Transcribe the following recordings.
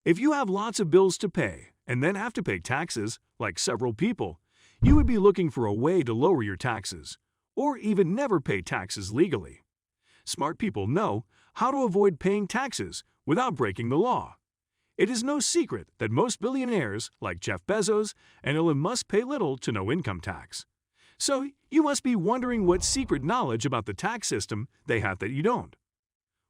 If you have lots of bills to pay and then have to pay taxes, like several people, you would be looking for a way to lower your taxes, or even never pay taxes legally. Smart people know how to avoid paying taxes without breaking the law. It is no secret that most billionaires, like Jeff Bezos and Elon Musk, pay little to no income tax. So you must be wondering what secret knowledge about the tax system they have that you don't.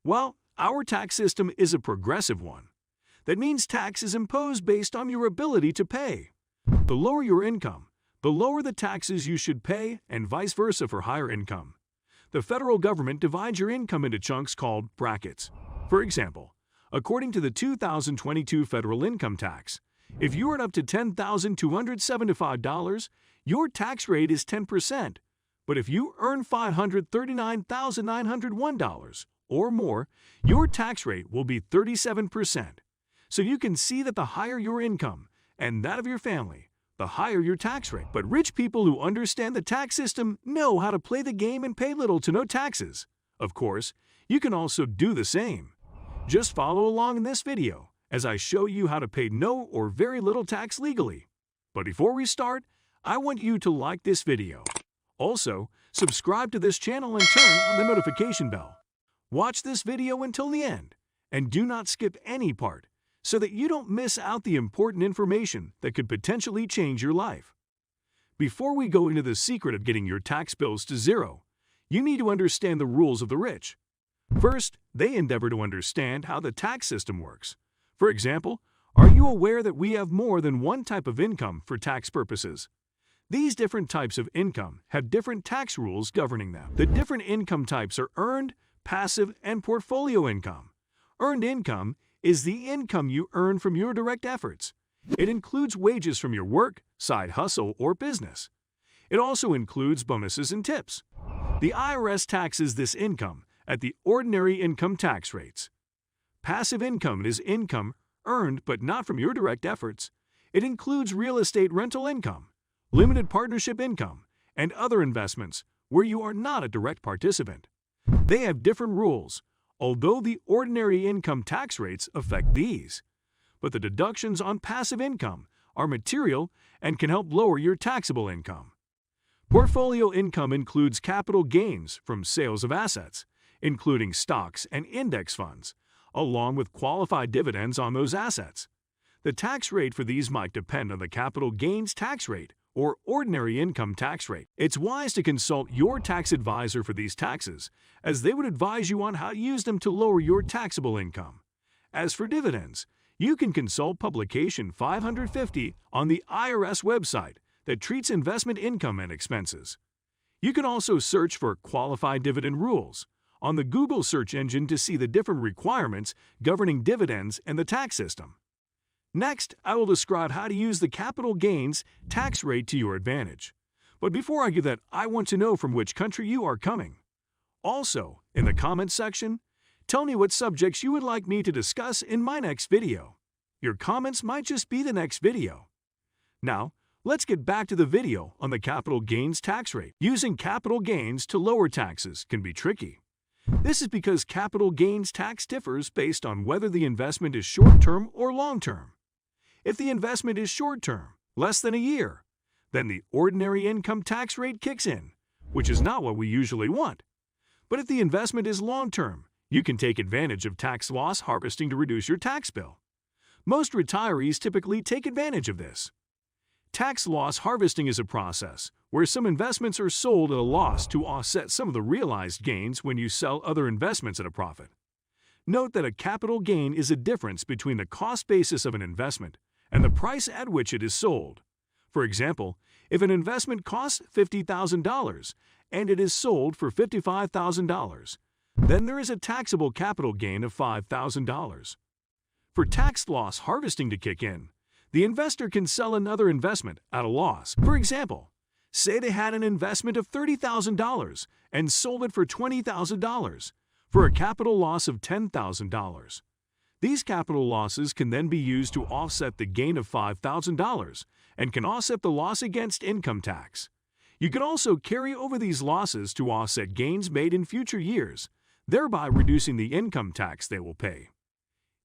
Well, our tax system is a progressive one. That means tax is imposed based on your ability to pay. The lower your income, the lower the taxes you should pay, and vice versa for higher income. The federal government divides your income into chunks called brackets. For example, according to the 2022 federal income tax, if you earn up to $10,275, your tax rate is 10%. But if you earn $539,901 or more, your tax rate will be 37%. So you can see that the higher your income and that of your family, the higher your tax rate. But rich people who understand the tax system know how to play the game and pay little to no taxes. Of course, you can also do the same. Just follow along in this video as I show you how to pay no or very little tax legally. But before we start, I want you to like this video. Also, subscribe to this channel and turn on the notification bell. Watch this video until the end, and do not skip any part, so that you don't miss out the important information that could potentially change your life. Before we go into the secret of getting your tax bills to zero, you need to understand the rules of the rich. First, they endeavor to understand how the tax system works. For example, are you aware that we have more than one type of income for tax purposes? These different types of income have different tax rules governing them. The different income types are earned, passive, and portfolio income. Earned income is the income you earn from your direct efforts. It includes wages from your work, side hustle, or business. It also includes bonuses and tips. The IRS taxes this income at the ordinary income tax rates. Passive income is income earned but not from your direct efforts. It includes real estate rental income, limited partnership income, and other investments where you are not a direct participant. They have different rules, although the ordinary income tax rates affect these. But the deductions on passive income are material and can help lower your taxable income. Portfolio income includes capital gains from sales of assets, including stocks and index funds, along with qualified dividends on those assets. The tax rate for these might depend on the capital gains tax rate or ordinary income tax rate. It's wise to consult your tax advisor for these taxes, as they would advise you on how to use them to lower your taxable income. As for dividends, you can consult Publication 550 on the IRS website that treats investment income and expenses. You can also search for qualified dividend rules on the Google search engine to see the different requirements governing dividends and the tax system. Next, I will describe how to use the capital gains tax rate to your advantage. But before I do that, I want to know from which country you are coming. Also, in the comments section, tell me what subjects you would like me to discuss in my next video. Your comments might just be the next video. Now, let's get back to the video on the capital gains tax rate. Using capital gains to lower taxes can be tricky. This is because capital gains tax differs based on whether the investment is short-term or long-term. If the investment is short-term, less than a year, then the ordinary income tax rate kicks in, which is not what we usually want. But if the investment is long-term, you can take advantage of tax loss harvesting to reduce your tax bill. Most retirees typically take advantage of this. Tax loss harvesting is a process where some investments are sold at a loss to offset some of the realized gains when you sell other investments at a profit. Note that a capital gain is a difference between the cost basis of an investment and the price at which it is sold. For example, if an investment costs $50,000 and it is sold for $55,000, then there is a taxable capital gain of $5,000. For tax loss harvesting to kick in, the investor can sell another investment at a loss. For example, say they had an investment of $30,000 and sold it for $20,000 for a capital loss of $10,000. These capital losses can then be used to offset the gain of $5,000 and can offset the loss against income tax. You can also carry over these losses to offset gains made in future years, thereby reducing the income tax they will pay.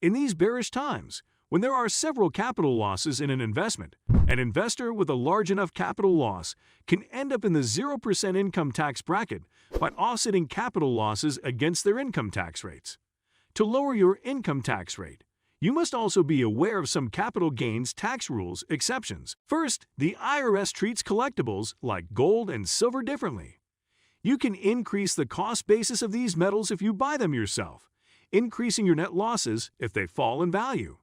In these bearish times, When there are several capital losses in an investment, an investor with a large enough capital loss can end up in the 0% income tax bracket by offsetting capital losses against their income tax rates. To lower your income tax rate, you must also be aware of some capital gains tax rules exceptions. First, the IRS treats collectibles like gold and silver differently. You can increase the cost basis of these metals if you buy them yourself, increasing your net losses if they fall in value.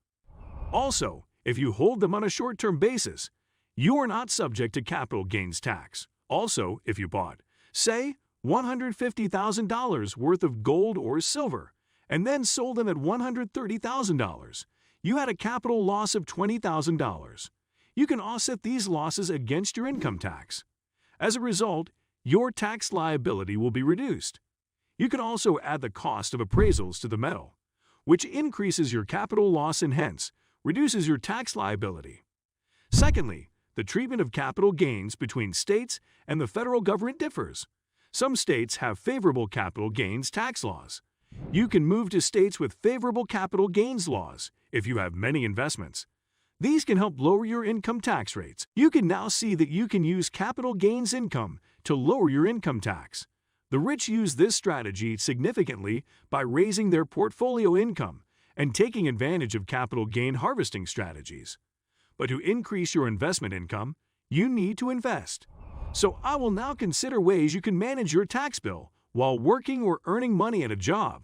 Also, if you hold them on a short-term basis, you are not subject to capital gains tax. Also, if you bought, say, $150,000 worth of gold or silver, and then sold them at $130,000, you had a capital loss of $20,000. You can offset these losses against your income tax. As a result, your tax liability will be reduced. You can also add the cost of appraisals to the metal, which increases your capital loss and hence reduces your tax liability. Secondly, the treatment of capital gains between states and the federal government differs. Some states have favorable capital gains tax laws. You can move to states with favorable capital gains laws if you have many investments. These can help lower your income tax rates. You can now see that you can use capital gains income to lower your income tax. The rich use this strategy significantly by raising their portfolio income and taking advantage of capital gain harvesting strategies. But to increase your investment income, you need to invest. So I will now consider ways you can manage your tax bill while working or earning money at a job.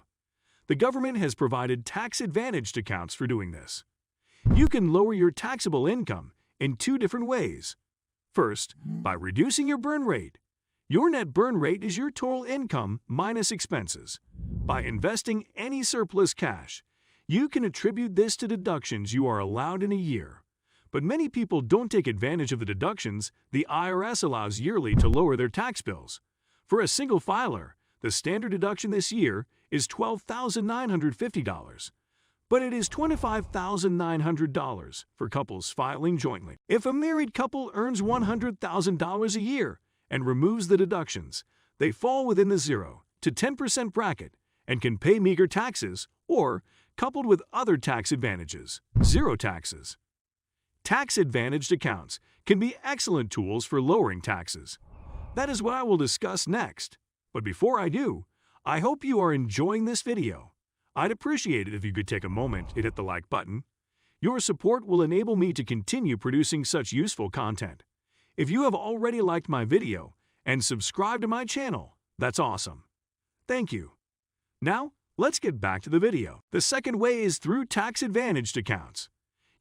The government has provided tax-advantaged accounts for doing this. You can lower your taxable income in two different ways. First, by reducing your burn rate. Your net burn rate is your total income minus expenses. By investing any surplus cash, you can attribute this to deductions you are allowed in a year. But many people don't take advantage of the deductions the IRS allows yearly to lower their tax bills. For a single filer, the standard deduction this year is $12,950, but it is $25,900 for couples filing jointly. If a married couple earns $100,000 a year and removes the deductions, they fall within the 0 to 10% bracket and can pay meager taxes or, coupled with other tax advantages, zero taxes. Tax-advantaged accounts can be excellent tools for lowering taxes. That is what I will discuss next. But before I do, I hope you are enjoying this video. I'd appreciate it if you could take a moment and hit the like button. Your support will enable me to continue producing such useful content. If you have already liked my video and subscribed to my channel, that's awesome. Thank you. Now, let's get back to the video. The second way is through tax-advantaged accounts.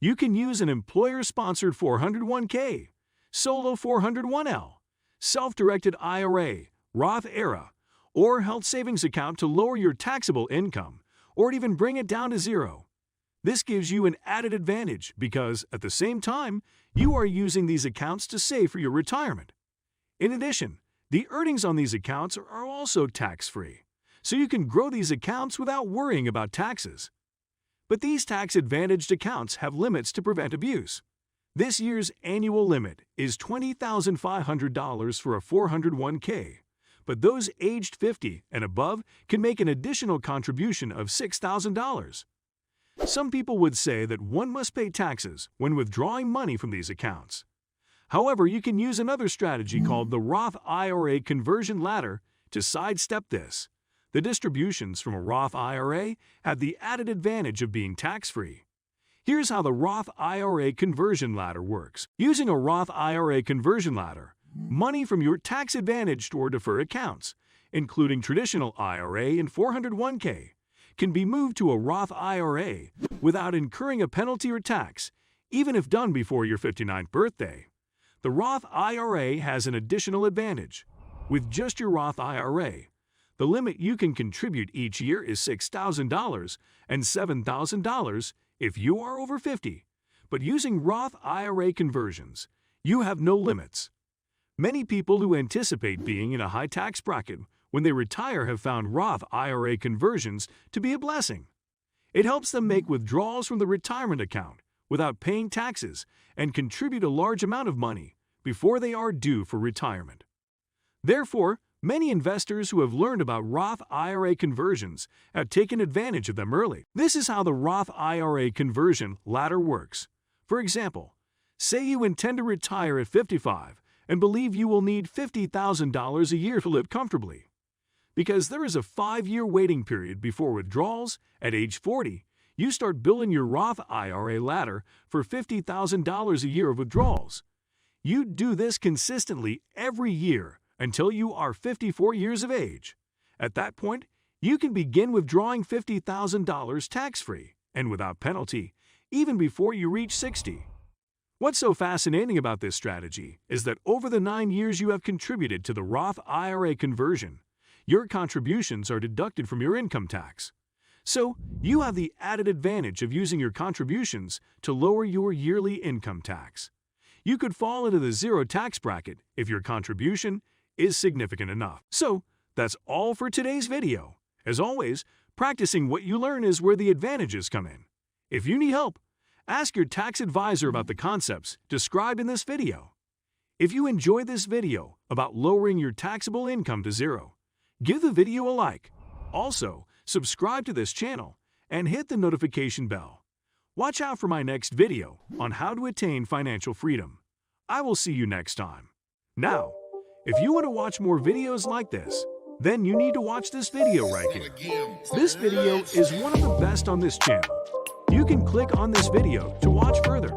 You can use an employer-sponsored 401k, solo 401l, self-directed IRA, Roth IRA, or health savings account to lower your taxable income or even bring it down to 0. This gives you an added advantage because, at the same time, you are using these accounts to save for your retirement. In addition, the earnings on these accounts are also tax-free, so you can grow these accounts without worrying about taxes. But these tax-advantaged accounts have limits to prevent abuse. This year's annual limit is $20,500 for a 401k, but those aged 50 and above can make an additional contribution of $6,000. Some people would say that one must pay taxes when withdrawing money from these accounts. However, you can use another strategy called the Roth IRA conversion ladder to sidestep this. The distributions from a Roth IRA have the added advantage of being tax-free. Here's how the Roth IRA conversion ladder works. Using a Roth IRA conversion ladder, money from your tax-advantaged or deferred accounts, including traditional IRA and 401k, can be moved to a Roth IRA without incurring a penalty or tax, even if done before your 59th birthday. The Roth IRA has an additional advantage. With just your Roth IRA, the limit you can contribute each year is $6,000 and $7,000 if you are over 50. But using Roth IRA conversions, you have no limits. Many people who anticipate being in a high tax bracket when they retire have found Roth IRA conversions to be a blessing. It helps them make withdrawals from the retirement account without paying taxes and contribute a large amount of money before they are due for retirement. Therefore, Many investors who have learned about Roth IRA conversions have taken advantage of them early. This is how the Roth IRA conversion ladder works. For example, say you intend to retire at 55 and believe you will need $50,000 a year to live comfortably. Because there is a 5-year waiting period before withdrawals, at age 40, you start building your Roth IRA ladder for $50,000 a year of withdrawals. You do this consistently every year until you are 54 years of age. At that point, you can begin withdrawing $50,000 tax-free and without penalty, even before you reach 60. What's so fascinating about this strategy is that over the 9 years you have contributed to the Roth IRA conversion, your contributions are deducted from your income tax. So, you have the added advantage of using your contributions to lower your yearly income tax. You could fall into the zero tax bracket if your contribution is significant enough. So, that's all for today's video. As always, practicing what you learn is where the advantages come in. If you need help, ask your tax advisor about the concepts described in this video. If you enjoyed this video about lowering your taxable income to zero, give the video a like. Also, subscribe to this channel and hit the notification bell. Watch out for my next video on how to attain financial freedom. I will see you next time. Now, if you want to watch more videos like this, then you need to watch this video right here. This video is one of the best on this channel. You can click on this video to watch further.